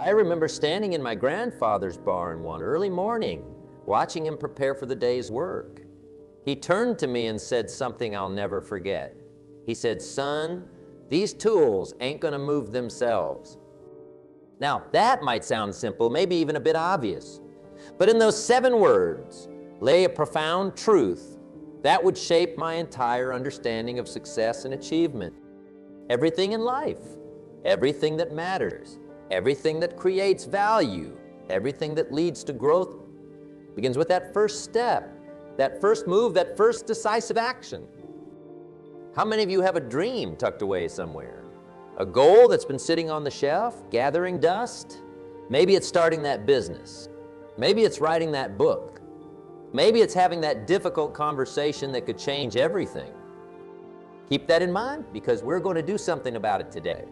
I remember standing in my grandfather's barn one early morning, watching him prepare for the day's work. He turned to me and said something I'll never forget. He said, "Son, these tools ain't gonna move themselves." Now, that might sound simple, maybe even a bit obvious, but in those 7 words lay a profound truth that would shape my entire understanding of success and achievement. Everything in life, everything that matters, everything that creates value, everything that leads to growth begins with that first step, that first move, that first decisive action. How many of you have a dream tucked away somewhere? A goal that's been sitting on the shelf, gathering dust? Maybe it's starting that business. Maybe it's writing that book. Maybe it's having that difficult conversation that could change everything. Keep that in mind because we're going to do something about it today.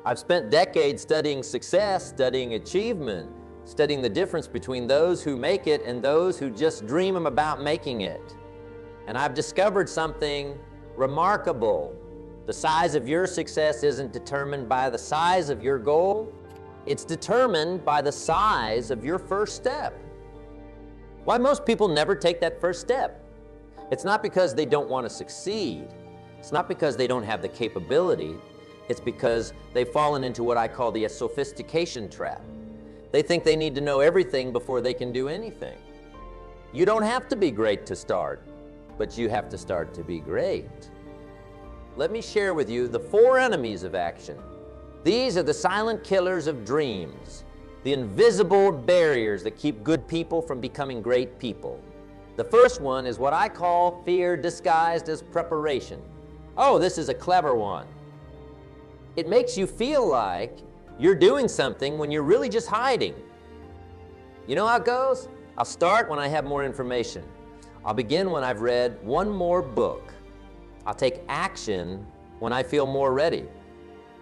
I've spent decades studying success, studying achievement, studying the difference between those who make it and those who just dream about making it. And I've discovered something remarkable. The size of your success isn't determined by the size of your goal. It's determined by the size of your first step. Why most people never take that first step? It's not because they don't want to succeed. It's not because they don't have the capability. It's because they've fallen into what I call the sophistication trap. They think they need to know everything before they can do anything. You don't have to be great to start, but you have to start to be great. Let me share with you the 4 enemies of action. These are the silent killers of dreams, the invisible barriers that keep good people from becoming great people. The first one is what I call fear disguised as preparation. Oh, this is a clever one. It makes you feel like you're doing something when you're really just hiding. You know how it goes? I'll start when I have more information. I'll begin when I've read one more book. I'll take action when I feel more ready.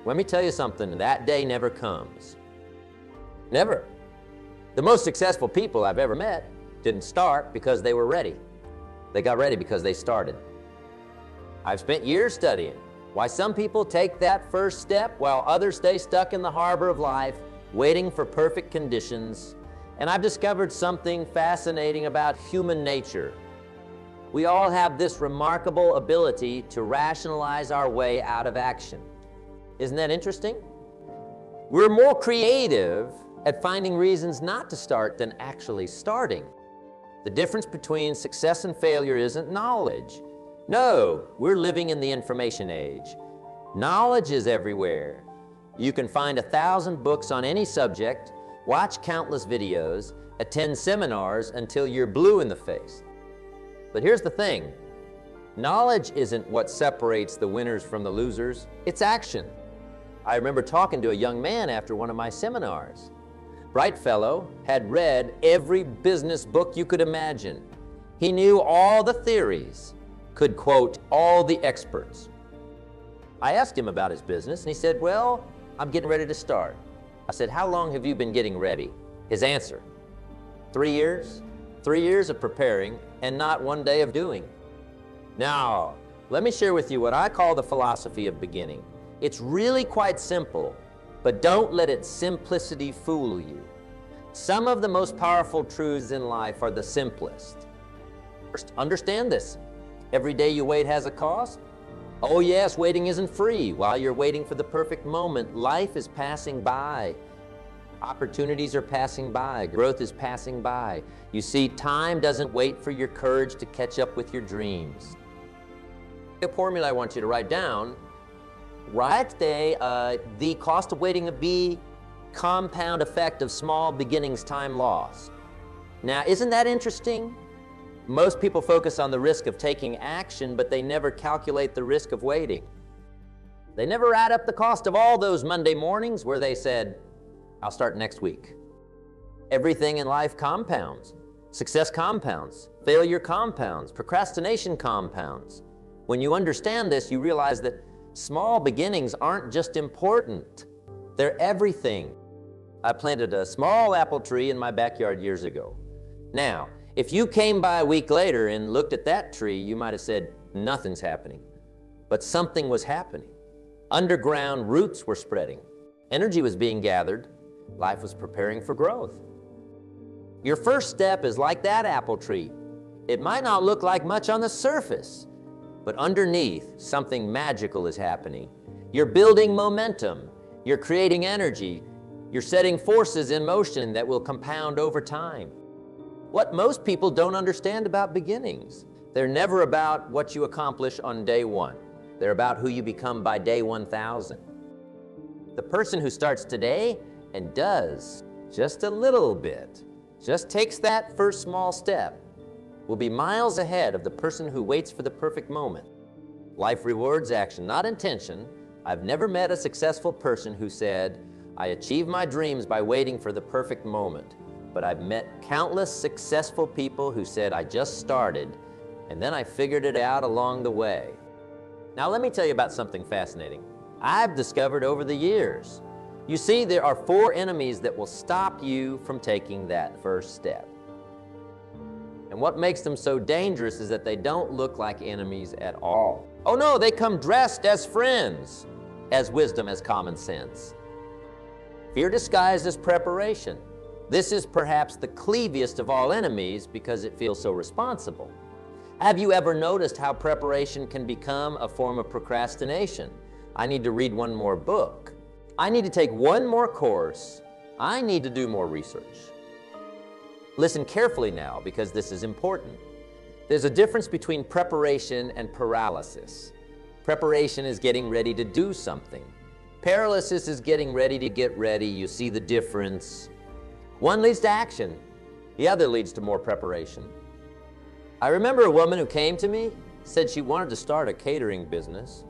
Let me tell you something, that day never comes. Never. The most successful people I've ever met didn't start because they were ready. They got ready because they started. I've spent years studying why some people take that first step while others stay stuck in the harbor of life, waiting for perfect conditions. And I've discovered something fascinating about human nature. We all have this remarkable ability to rationalize our way out of action. Isn't that interesting? We're more creative at finding reasons not to start than actually starting. The difference between success and failure isn't knowledge. No, we're living in the information age. Knowledge is everywhere. You can find 1,000 books on any subject, watch countless videos, attend seminars until you're blue in the face. But here's the thing. Knowledge isn't what separates the winners from the losers. It's action. I remember talking to a young man after one of my seminars. Bright fellow, had read every business book you could imagine. He knew all the theories, could quote all the experts. I asked him about his business and he said, "Well, I'm getting ready to start." I said, "How long have you been getting ready?" His answer, 3 years. 3 years of preparing and not 1 day of doing. Now, let me share with you what I call the philosophy of beginning. It's really quite simple, but don't let its simplicity fool you. Some of the most powerful truths in life are the simplest. First, understand this. Every day you wait has a cost. Oh yes, waiting isn't free. While you're waiting for the perfect moment, life is passing by. Opportunities are passing by. Growth is passing by. You see, time doesn't wait for your courage to catch up with your dreams. A formula I want you to write down. Write today, the cost of waiting to be compound effect of small beginnings time lost. Now, isn't that interesting? Most people focus on the risk of taking action, but they never calculate the risk of waiting. They never add up the cost of all those Monday mornings where they said, "I'll start next week." Everything in life compounds. Success compounds. Failure compounds. Procrastination compounds. When you understand this, you realize that small beginnings aren't just important. They're everything. I planted a small apple tree in my backyard years ago. Now, if you came by a week later and looked at that tree, you might have said, "Nothing's happening." But something was happening. Underground roots were spreading. Energy was being gathered. Life was preparing for growth. Your first step is like that apple tree. It might not look like much on the surface, but underneath, something magical is happening. You're building momentum. You're creating energy. You're setting forces in motion that will compound over time. What most people don't understand about beginnings, they're never about what you accomplish on day one. They're about who you become by day 1,000. The person who starts today and does just a little bit, just takes that first small step, will be miles ahead of the person who waits for the perfect moment. Life rewards action, not intention. I've never met a successful person who said, I achieved my dreams by waiting for the perfect moment. But I've met countless successful people who said, I just started, and then I figured it out along the way. Now let me tell you about something fascinating I've discovered over the years. You see, there are 4 enemies that will stop you from taking that first step. And what makes them so dangerous is that they don't look like enemies at all. Oh no, they come dressed as friends, as wisdom, as common sense. Fear disguised as preparation. This is perhaps the cleaviest of all enemies because it feels so responsible. Have you ever noticed how preparation can become a form of procrastination? I need to read one more book. I need to take one more course. I need to do more research. Listen carefully now because this is important. There's a difference between preparation and paralysis. Preparation is getting ready to do something. Paralysis is getting ready to get ready. You see the difference. One leads to action. The other leads to more preparation. I remember a woman who came to me, said she wanted to start a catering business.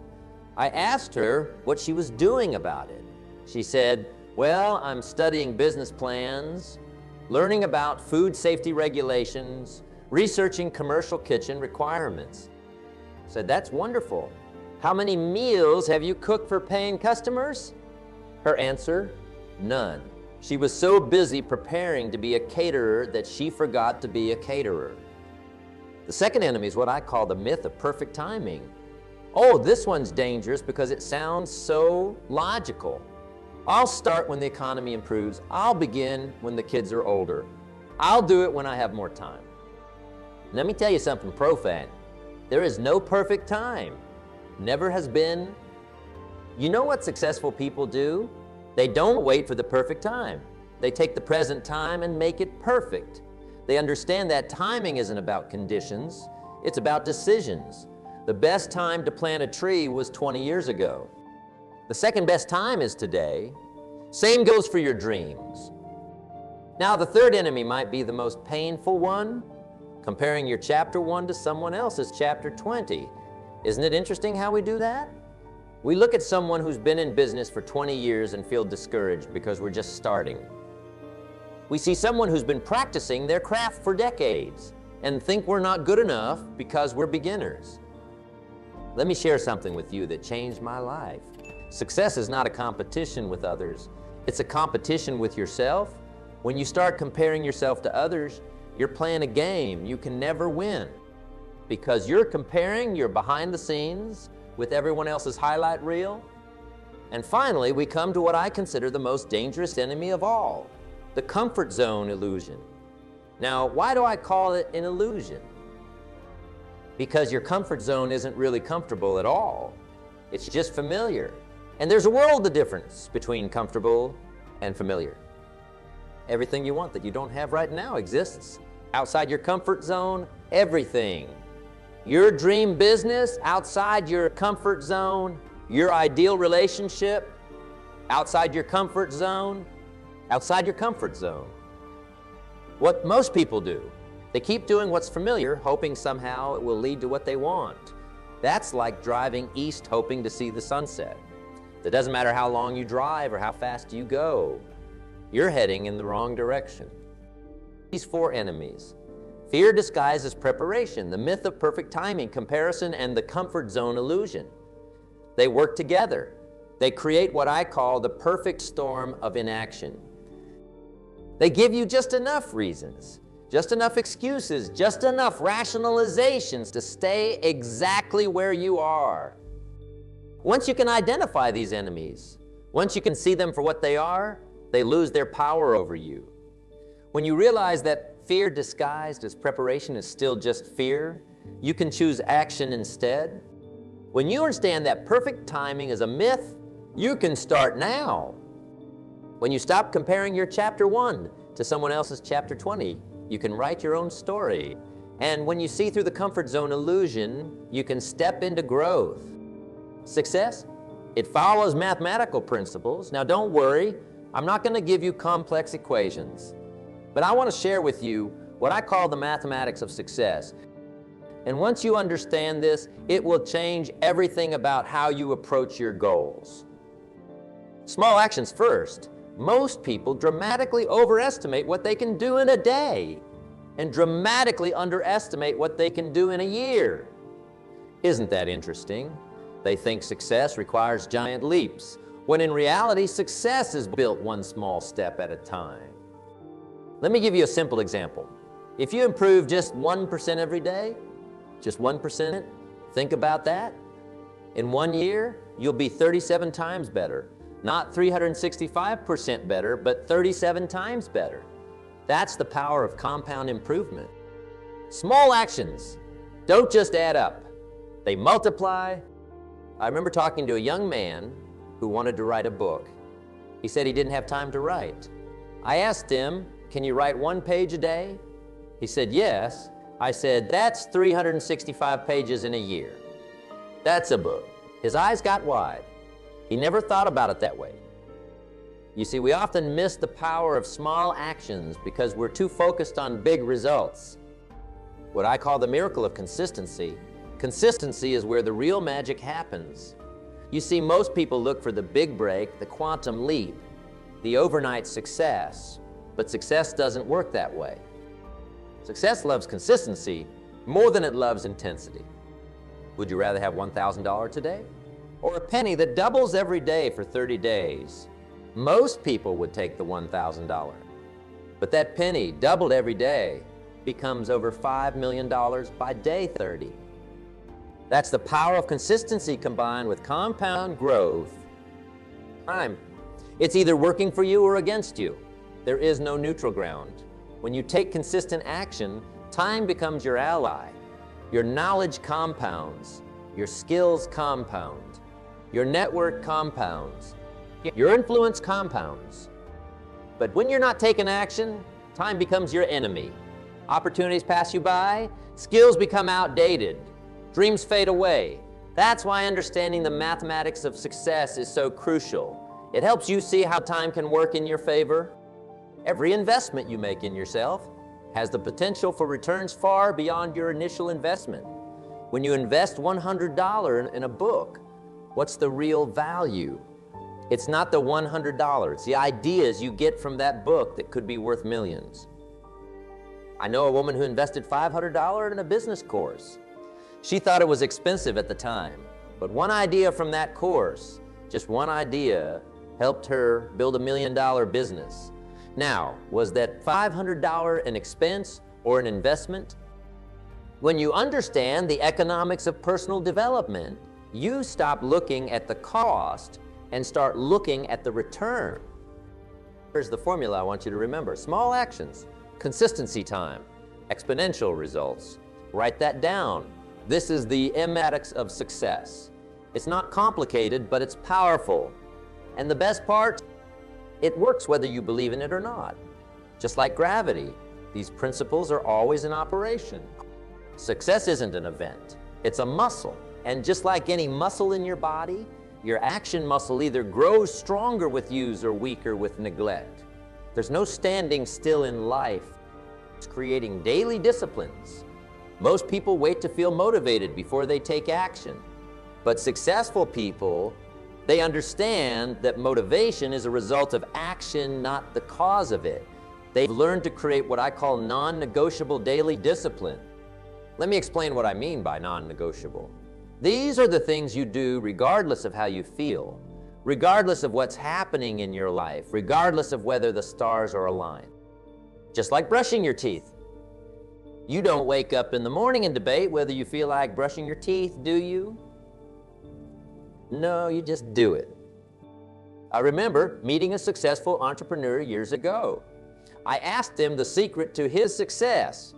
I asked her what she was doing about it. She said, well, I'm studying business plans, learning about food safety regulations, researching commercial kitchen requirements. I said, that's wonderful. How many meals have you cooked for paying customers? Her answer, none. She was so busy preparing to be a caterer that she forgot to be a caterer. The second enemy is what I call the myth of perfect timing. Oh, this one's dangerous because it sounds so logical. I'll start when the economy improves. I'll begin when the kids are older. I'll do it when I have more time. Let me tell you something profane. There is no perfect time. Never has been. You know what successful people do? They don't wait for the perfect time. They take the present time and make it perfect. They understand that timing isn't about conditions, it's about decisions. The best time to plant a tree was 20 years ago. The second best time is today. Same goes for your dreams. Now, the third enemy might be the most painful one, comparing your chapter 1 to someone else's chapter 20. Isn't it interesting how we do that? We look at someone who's been in business for 20 years and feel discouraged because we're just starting. We see someone who's been practicing their craft for decades and think we're not good enough because we're beginners. Let me share something with you that changed my life. Success is not a competition with others. It's a competition with yourself. When you start comparing yourself to others, you're playing a game you can never win. Because you're comparing your behind the scenes with everyone else's highlight reel. And finally, we come to what I consider the most dangerous enemy of all, the comfort zone illusion. Now, why do I call it an illusion? Because your comfort zone isn't really comfortable at all. It's just familiar. And there's a world of difference between comfortable and familiar. Everything you want that you don't have right now exists outside your comfort zone, everything. Your dream business outside your comfort zone, your ideal relationship outside your comfort zone, outside your comfort zone. What most people do, they keep doing what's familiar, hoping somehow it will lead to what they want. That's like driving east hoping to see the sunset. It doesn't matter how long you drive or how fast you go. You're heading in the wrong direction. These 4 enemies. Fear disguised as preparation, the myth of perfect timing, comparison, and the comfort zone illusion. They work together. They create what I call the perfect storm of inaction. They give you just enough reasons, just enough excuses, just enough rationalizations to stay exactly where you are. Once you can identify these enemies, once you can see them for what they are, They lose their power over you. When you realize that fear disguised as preparation is still just fear, you can choose action instead. When you understand that perfect timing is a myth, you can start now. When you stop comparing your chapter 1 to someone else's chapter 20, you can write your own story. And when you see through the comfort zone illusion, you can step into growth. Success? It follows mathematical principles. Now don't worry, I'm not going to give you complex equations, but I want to share with you what I call the mathematics of success. And once you understand this, it will change everything about how you approach your goals. Small actions first. Most people dramatically overestimate what they can do in a day and dramatically underestimate what they can do in a year. Isn't that interesting? They think success requires giant leaps, when in reality, success is built one small step at a time. Let me give you a simple example. If you improve just 1% every day, just 1%, think about that. In 1 year, you'll be 37 times better. Not 365% better, but 37 times better. That's the power of compound improvement. Small actions don't just add up, they multiply. I remember talking to a young man who wanted to write a book. He said he didn't have time to write. I asked him, can you write 1 page a day? He said, yes. I said, that's 365 pages in a year. That's a book. His eyes got wide. He never thought about it that way. You see, we often miss the power of small actions because we're too focused on big results. What I call the miracle of consistency. Consistency is where the real magic happens. You see, most people look for the big break, the quantum leap, the overnight success, but success doesn't work that way. Success loves consistency more than it loves intensity. Would you rather have $1,000 today or a penny that doubles every day for 30 days? Most people would take the $1,000. But that penny doubled every day becomes over $5 million by day 30. That's the power of consistency combined with compound growth. Time. It's either working for you or against you. There is no neutral ground. When you take consistent action, time becomes your ally. Your knowledge compounds. Your skills compound. Your network compounds. Your influence compounds. But when you're not taking action, time becomes your enemy. Opportunities pass you by, skills become outdated, dreams fade away. That's why understanding the mathematics of success is so crucial. It helps you see how time can work in your favor. Every investment you make in yourself has the potential for returns far beyond your initial investment. When you invest $100 in a book, what's the real value? It's not the $100, it's the ideas you get from that book that could be worth millions. I know a woman who invested $500 in a business course. She thought it was expensive at the time, but one idea from that course, just one idea, helped her build $1 million business. Now, was that $500 an expense or an investment? When you understand the economics of personal development, you stop looking at the cost and start looking at the return. Here's the formula I want you to remember. Small actions, consistency time, exponential results. Write that down. This is the mathematics of success. It's not complicated, but it's powerful. And the best part, it works whether you believe in it or not. Just like gravity, these principles are always in operation. Success isn't an event, it's a muscle. And just like any muscle in your body, your action muscle either grows stronger with use or weaker with neglect. There's no standing still in life. It's creating daily disciplines. Most people wait to feel motivated before they take action. But successful people, they understand that motivation is a result of action, not the cause of it. They've learned to create what I call non-negotiable daily discipline. Let me explain what I mean by non-negotiable. These are the things you do regardless of how you feel, regardless of what's happening in your life, regardless of whether the stars are aligned. Just like brushing your teeth. You don't wake up in the morning and debate whether you feel like brushing your teeth, do you? No, you just do it. I remember meeting a successful entrepreneur years ago. I asked him the secret to his success.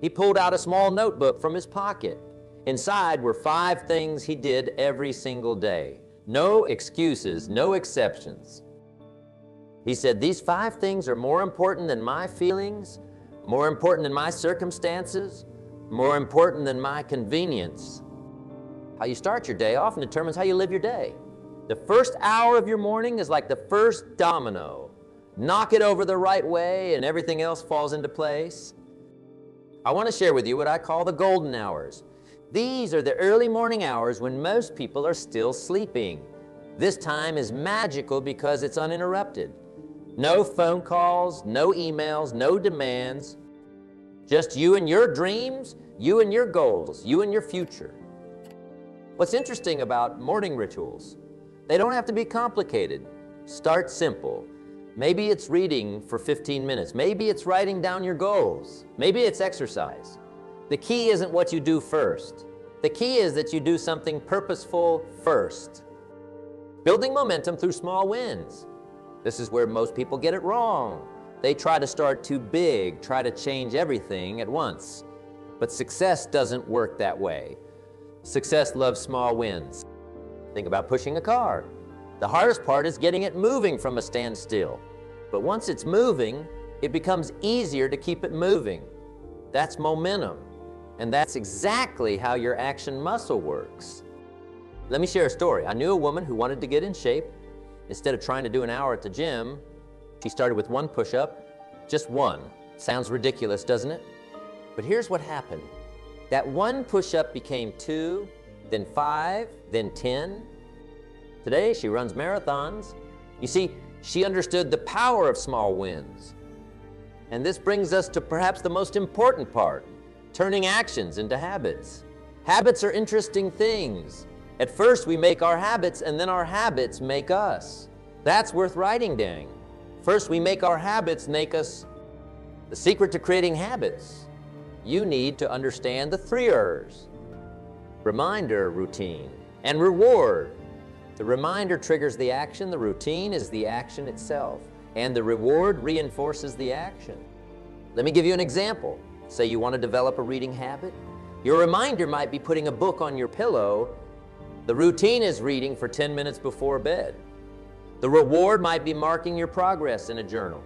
He pulled out a small notebook from his pocket. Inside were 5 things he did every single day. No excuses, no exceptions. He said, these 5 things are more important than my feelings, more important than my circumstances, more important than my convenience. How you start your day often determines how you live your day. The first hour of your morning is like the first domino. Knock it over the right way and everything else falls into place. I want to share with you what I call the golden hours. These are the early morning hours when most people are still sleeping. This time is magical because it's uninterrupted. No phone calls, no emails, no demands. Just you and your dreams, you and your goals, you and your future. What's interesting about morning rituals, they don't have to be complicated. Start simple. Maybe it's reading for 15 minutes. Maybe it's writing down your goals. Maybe it's exercise. The key isn't what you do first. The key is that you do something purposeful first. Building momentum through small wins. This is where most people get it wrong. They try to start too big, try to change everything at once. But success doesn't work that way. Success loves small wins. Think about pushing a car. The hardest part is getting it moving from a standstill. But once it's moving, it becomes easier to keep it moving. That's momentum. And that's exactly how your action muscle works. Let me share a story. I knew a woman who wanted to get in shape. Instead of trying to do an hour at the gym, she started with 1 push-up, just 1. Sounds ridiculous, doesn't it? But here's what happened. That 1 push-up became 2, then 5, then 10. Today, she runs marathons. You see, she understood the power of small wins. And this brings us to perhaps the most important part, turning actions into habits. Habits are interesting things. At first, we make our habits, and then our habits make us. That's worth writing down. First, we make our habits make us. The secret to creating habits, you need to understand the 3 R's. Reminder, routine, and reward. The reminder triggers the action, the routine is the action itself, and the reward reinforces the action. Let me give you an example. Say you want to develop a reading habit. Your reminder might be putting a book on your pillow. The routine is reading for 10 minutes before bed. The reward might be marking your progress in a journal.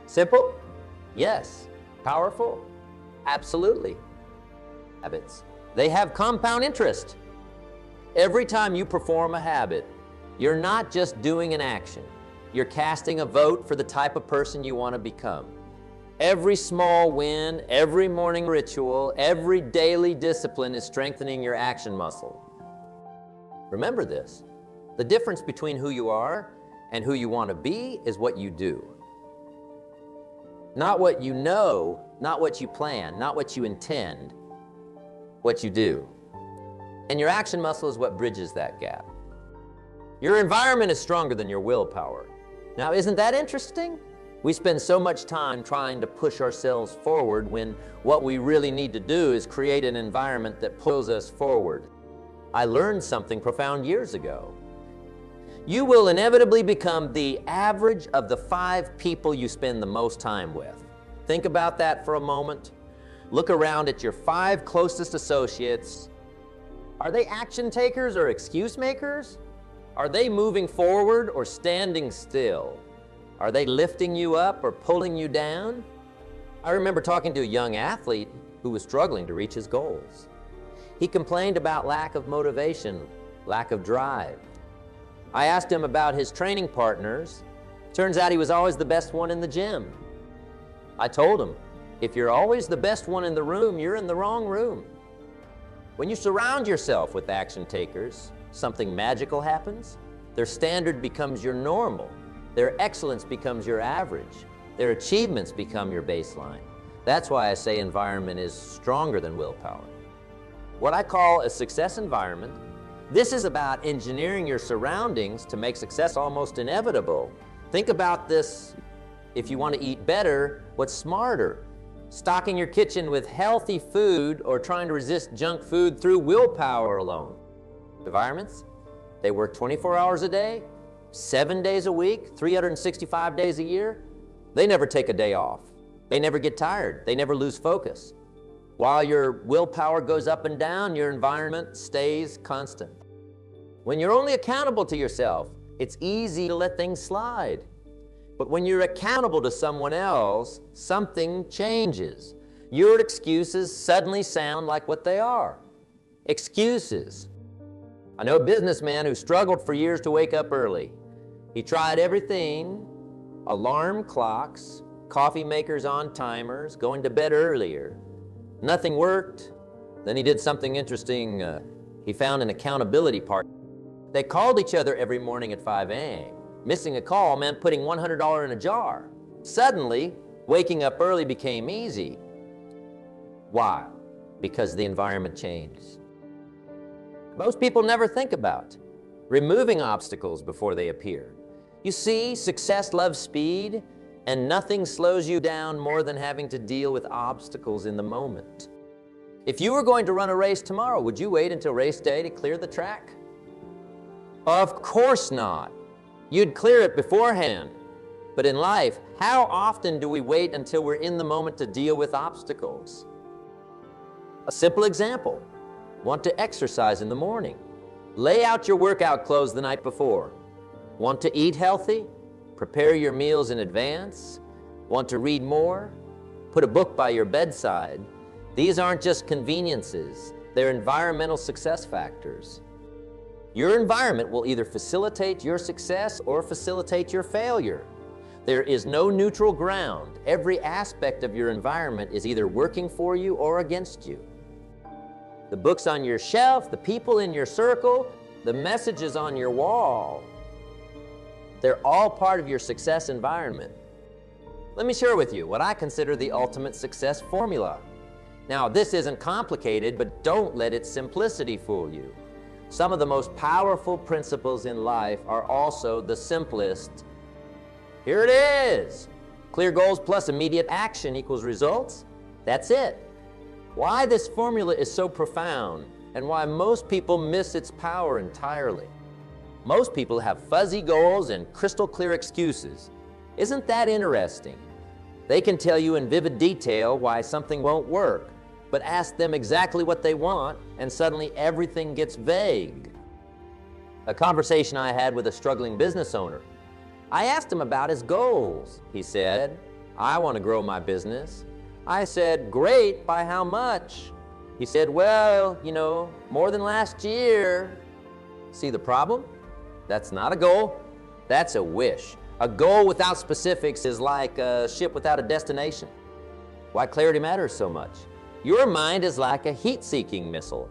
Simple? Yes. Powerful? Absolutely. Habits. They have compound interest. Every time you perform a habit, you're not just doing an action. You're casting a vote for the type of person you want to become. Every small win, every morning ritual, every daily discipline is strengthening your action muscle. Remember this, the difference between who you are and who you want to be is what you do. Not what you know, not what you plan, not what you intend, what you do. And your action muscle is what bridges that gap. Your environment is stronger than your willpower. Now, isn't that interesting? We spend so much time trying to push ourselves forward when what we really need to do is create an environment that pulls us forward. I learned something profound years ago. You will inevitably become the average of the 5 people you spend the most time with. Think about that for a moment. Look around at your 5 closest associates. Are they action takers or excuse makers? Are they moving forward or standing still? Are they lifting you up or pulling you down? I remember talking to a young athlete who was struggling to reach his goals. He complained about lack of motivation, lack of drive. I asked him about his training partners. Turns out he was always the best one in the gym. I told him, if you're always the best one in the room, you're in the wrong room. When you surround yourself with action takers, something magical happens. Their standard becomes your normal. Their excellence becomes your average. Their achievements become your baseline. That's why I say environment is stronger than willpower. What I call a success environment, this is about engineering your surroundings to make success almost inevitable. Think about this. If you want to eat better, what's smarter? Stocking your kitchen with healthy food or trying to resist junk food through willpower alone? Environments, they work 24 hours a day, 7 days a week, 365 days a year, they never take a day off. They never get tired. They never lose focus. While your willpower goes up and down, your environment stays constant. When you're only accountable to yourself, it's easy to let things slide. But when you're accountable to someone else, something changes. Your excuses suddenly sound like what they are. Excuses. I know a businessman who struggled for years to wake up early. He tried everything: alarm clocks, coffee makers on timers, going to bed earlier. Nothing worked. Then he did something interesting. He found an accountability partner. They called each other every morning at 5 a.m. Missing a call meant putting $100 in a jar. Suddenly, waking up early became easy. Why? Because the environment changed. Most people never think about removing obstacles before they appear. You see, success loves speed, and nothing slows you down more than having to deal with obstacles in the moment. If you were going to run a race tomorrow, would you wait until race day to clear the track? Of course not. You'd clear it beforehand. But in life, how often do we wait until we're in the moment to deal with obstacles? A simple example. Want to exercise in the morning? Lay out your workout clothes the night before. Want to eat healthy? Prepare your meals in advance. Want to read more? Put a book by your bedside. These aren't just conveniences, they're environmental success factors. Your environment will either facilitate your success or facilitate your failure. There is no neutral ground. Every aspect of your environment is either working for you or against you. The books on your shelf, the people in your circle, the messages on your wall, they're all part of your success environment. Let me share with you what I consider the ultimate success formula. Now, this isn't complicated, but don't let its simplicity fool you. Some of the most powerful principles in life are also the simplest. Here it is. Clear goals plus immediate action equals results. That's it. Why this formula is so profound and why most people miss its power entirely. Most people have fuzzy goals and crystal clear excuses. Isn't that interesting? They can tell you in vivid detail why something won't work, but ask them exactly what they want and suddenly everything gets vague. A conversation I had with a struggling business owner. I asked him about his goals. He said, "I want to grow my business." I said, "Great, by how much?" He said, "Well, more than last year." See the problem? That's not a goal, that's a wish. A goal without specifics is like a ship without a destination. Why clarity matters so much? Your mind is like a heat-seeking missile.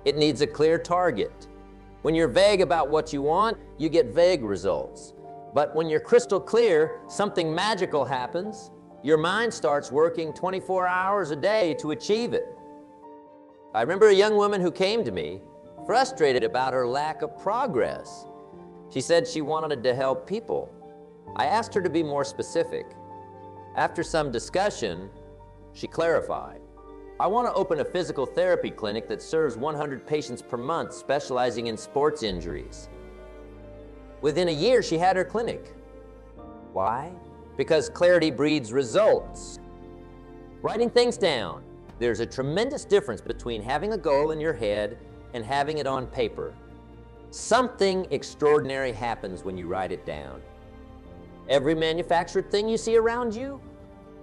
It needs a clear target. When you're vague about what you want, you get vague results. But when you're crystal clear, something magical happens. Your mind starts working 24 hours a day to achieve it. I remember a young woman who came to me, frustrated about her lack of progress. She said she wanted to help people. I asked her to be more specific. After some discussion, she clarified. "I want to open a physical therapy clinic that serves 100 patients per month, specializing in sports injuries." Within a year, she had her clinic. Why? Because clarity breeds results. Writing things down. There's a tremendous difference between having a goal in your head and having it on paper. Something extraordinary happens when you write it down. Every manufactured thing you see around you,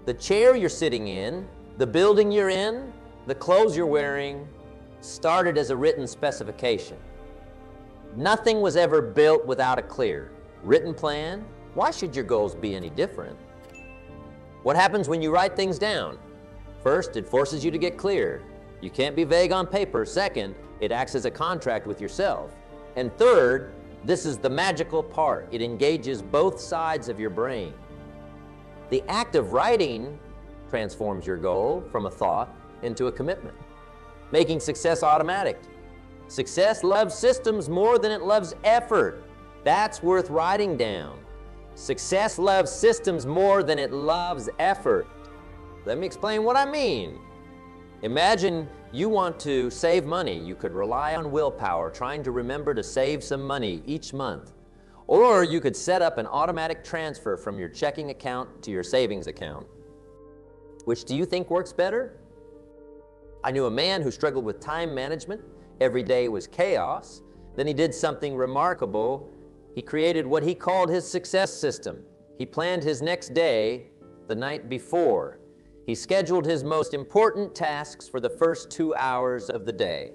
the chair you're sitting in, the building you're in, the clothes you're wearing, started as a written specification. Nothing was ever built without a clear, written plan. Why should your goals be any different? What happens when you write things down? First, it forces you to get clear. You can't be vague on paper. Second, it acts as a contract with yourself. And third, this is the magical part. It engages both sides of your brain. The act of writing transforms your goal from a thought into a commitment, making success automatic. Success loves systems more than it loves effort. That's worth writing down. Success loves systems more than it loves effort. Let me explain what I mean. Imagine you want to save money. You could rely on willpower, trying to remember to save some money each month. Or you could set up an automatic transfer from your checking account to your savings account. Which do you think works better? I knew a man who struggled with time management. Every day was chaos. Then he did something remarkable. He created what he called his success system. He planned his next day the night before. He scheduled his most important tasks for the first 2 hours of the day.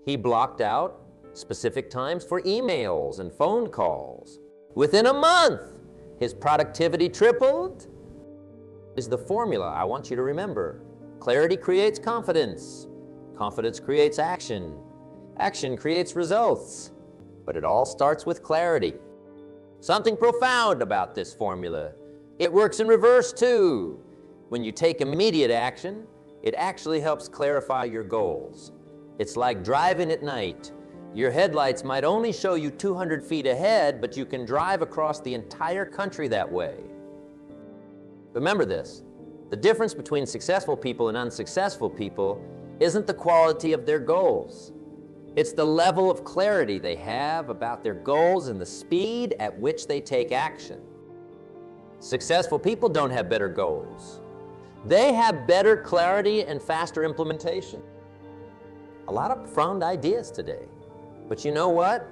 He blocked out specific times for emails and phone calls. Within a month, his productivity tripled. Is the formula I want you to remember. Clarity creates confidence. Confidence creates action. Action creates results. But it all starts with clarity. Something profound about this formula. It works in reverse too. When you take immediate action, it actually helps clarify your goals. It's like driving at night. Your headlights might only show you 200 feet ahead, but you can drive across the entire country that way. Remember this, the difference between successful people and unsuccessful people isn't the quality of their goals. It's the level of clarity they have about their goals and the speed at which they take action. Successful people don't have better goals. They have better clarity and faster implementation. A lot of profound ideas today. But you know what?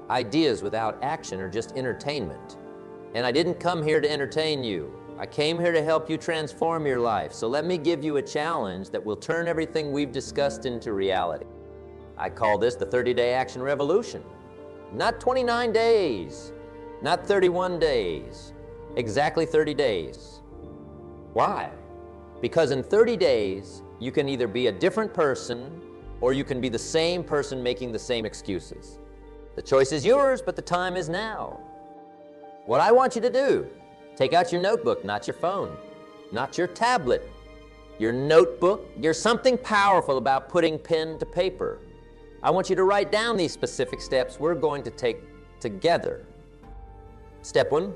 Ideas without action are just entertainment. And I didn't come here to entertain you. I came here to help you transform your life. So let me give you a challenge that will turn everything we've discussed into reality. I call this the 30-day action revolution. Not 29 days, not 31 days, exactly 30 days. Why? Because in 30 days, you can either be a different person or you can be the same person making the same excuses. The choice is yours, but the time is now. What I want you to do, take out your notebook, not your phone, not your tablet. Your notebook, there's something powerful about putting pen to paper. I want you to write down these specific steps we're going to take together. Step 1,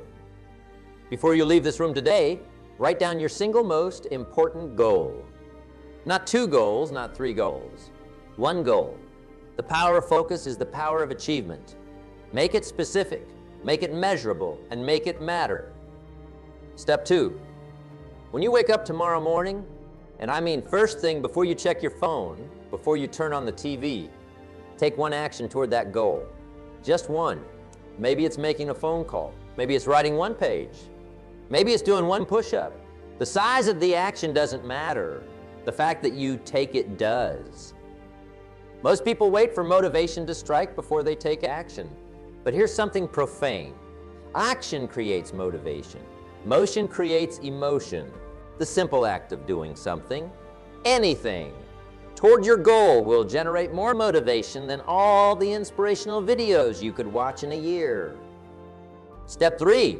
before you leave this room today, write down your single most important goal. Not 2 goals, not 3 goals. 1 goal. The power of focus is the power of achievement. Make it specific, make it measurable, and make it matter. Step 2, when you wake up tomorrow morning, and I mean first thing before you check your phone, before you turn on the TV, take 1 action toward that goal. Just 1. Maybe it's making a phone call. Maybe it's writing 1 page. Maybe it's doing 1 push-up. The size of the action doesn't matter. The fact that you take it does. Most people wait for motivation to strike before they take action. But here's something profane. Action creates motivation. Motion creates emotion. The simple act of doing something, anything, toward your goal will generate more motivation than all the inspirational videos you could watch in a year. Step 3,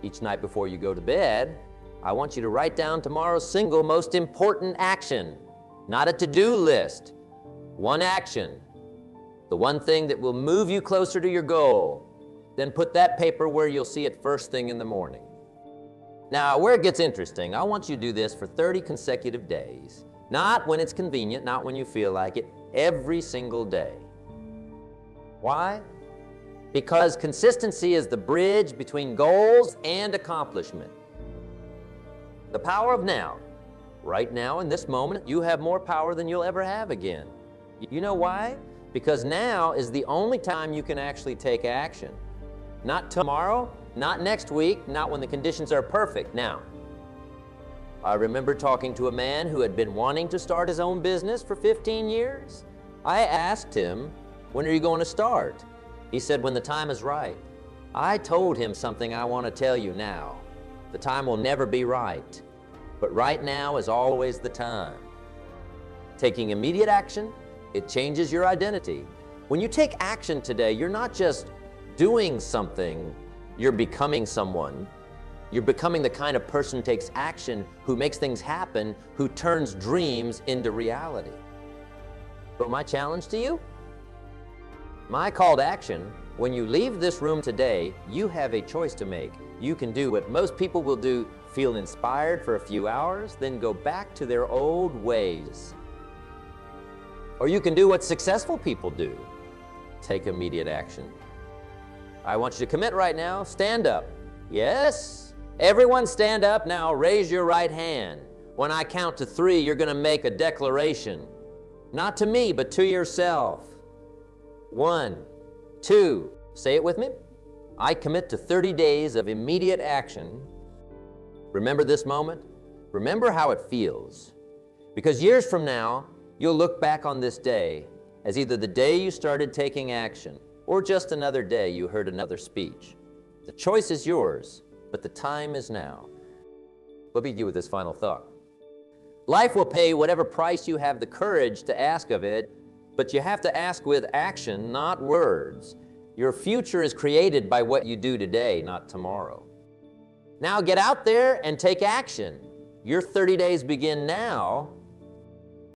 each night before you go to bed, I want you to write down tomorrow's single most important action. Not a to-do list, 1 action. The 1 thing that will move you closer to your goal. Then put that paper where you'll see it first thing in the morning. Now, where it gets interesting, I want you to do this for 30 consecutive days. Not when it's convenient, not when you feel like it, every single day. Why? Because consistency is the bridge between goals and accomplishment. The power of now. Right now, in this moment, you have more power than you'll ever have again. You know why? Because now is the only time you can actually take action. Not tomorrow, not next week, not when the conditions are perfect. Now, I remember talking to a man who had been wanting to start his own business for 15 years. I asked him, when are you going to start? He said, when the time is right. I told him something I want to tell you now. The time will never be right, but right now is always the time. Taking immediate action, it changes your identity. When you take action today, you're not just doing something, you're becoming someone. You're becoming the kind of person who takes action, who makes things happen, who turns dreams into reality. But my challenge to you, my call to action, when you leave this room today, you have a choice to make. You can do what most people will do, feel inspired for a few hours, then go back to their old ways. Or you can do what successful people do, take immediate action. I want you to commit right now. Stand up. Yes? Everyone stand up now. Raise your right hand. When I count to 3, you're going to make a declaration. Not to me, but to yourself. 1, 2. Say it with me. I commit to 30 days of immediate action. Remember this moment. Remember how it feels. Because years from now, you'll look back on this day as either the day you started taking action or just another day you heard another speech. The choice is yours, but the time is now. Let me leave you with this final thought. Life will pay whatever price you have the courage to ask of it, but you have to ask with action, not words. Your future is created by what you do today, not tomorrow. Now get out there and take action. Your 30 days begin now.